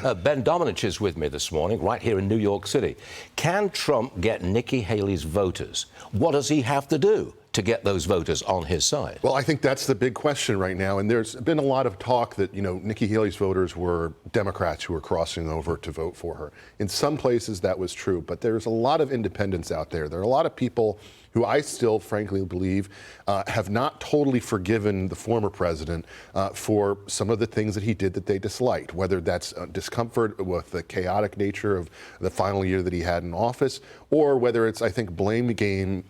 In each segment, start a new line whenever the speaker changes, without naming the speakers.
Ben Domenech is with me this morning, right here in New York City. Can Trump get Nikki Haley's voters? What does he have to do to get those voters on his side?
Well, I think that's the big question right now. And there's been a lot of talk that, Nikki Haley's voters were Democrats who were crossing over to vote for her. In some places that was true, but there's a lot of independents out there. There are a lot of people who I still, frankly, believe have not totally forgiven the former president for some of the things that he did that they disliked, whether that's discomfort with the chaotic nature of the final year that he had in office, or whether it's, I think, blame game,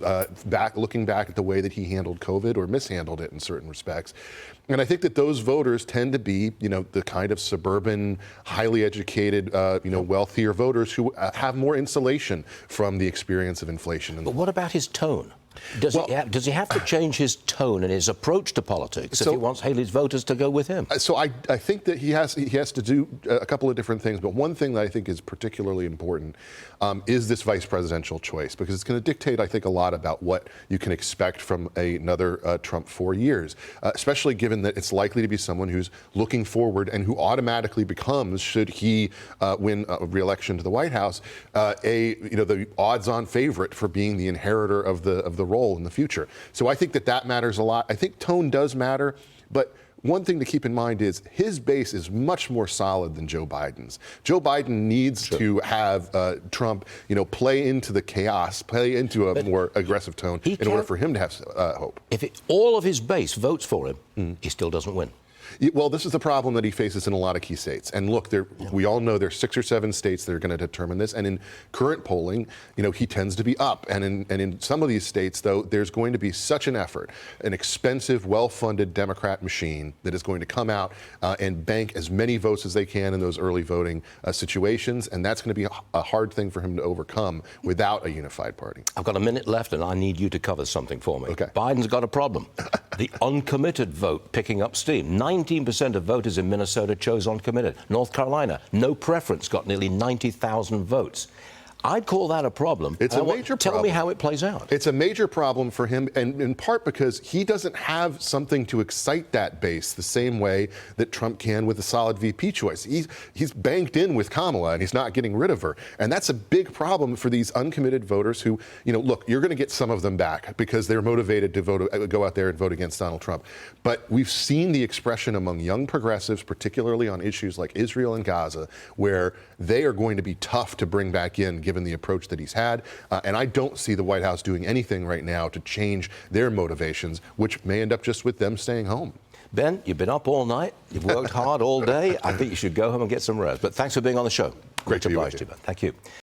looking back at the way that he handled COVID or mishandled it in certain respects. And I think that those voters tend to be, the kind of suburban, highly educated, wealthier voters who have more insulation from the experience of inflation.
But what about his tone? Does he have to change his tone and his approach to politics if he wants Haley's voters to go with him?
So I think that he has to do a couple of different things. But one thing that I think is particularly important is this vice presidential choice, because it's going to dictate, I think, a lot about what you can expect from another Trump 4 years, especially given that it's likely to be someone who's looking forward and who automatically becomes, should he win a re-election to the White House, the odds-on favorite for being the inheritor of the role in the future. So I think that matters a lot. I think tone does matter, but one thing to keep in mind is his base is much more solid than Joe Biden's. Joe Biden needs to have Trump, play into the chaos, play into a more aggressive tone in order for him to have hope.
If all of his base votes for him, he still doesn't win.
Well, this is the problem that he faces in a lot of key states. And look, we all know there's 6 or 7 states that are going to determine this. And in current polling, he tends to be up. And in some of these states, though, there's going to be such an effort, an expensive, well-funded Democrat machine that is going to come out and bank as many votes as they can in those early voting situations. And that's going to be a hard thing for him to overcome without a unified party.
I've got a minute left, and I need you to cover something for me.
Okay.
Biden's got a problem. The uncommitted vote picking up steam. 19% of voters in Minnesota chose uncommitted. North Carolina, no preference, got nearly 90,000 votes. I'd call that a problem.
It's a major problem.
Tell me how it plays out.
It's a major problem for him, and in part because he doesn't have something to excite that base the same way that Trump can with a solid VP choice. He's banked in with Kamala, and he's not getting rid of her. And that's a big problem for these uncommitted voters who, look, you're going to get some of them back because they're motivated to go out there and vote against Donald Trump. But we've seen the expression among young progressives, particularly on issues like Israel and Gaza, where they are going to be tough to bring back in, given the approach that he's had. And I don't see the White House doing anything right now to change their motivations, which may end up just with them staying home.
Ben, you've been up all night. You've worked hard all day. I think you should go home and get some rest. But thanks for being on the show.
Great to be with
you, Ben. Thank you.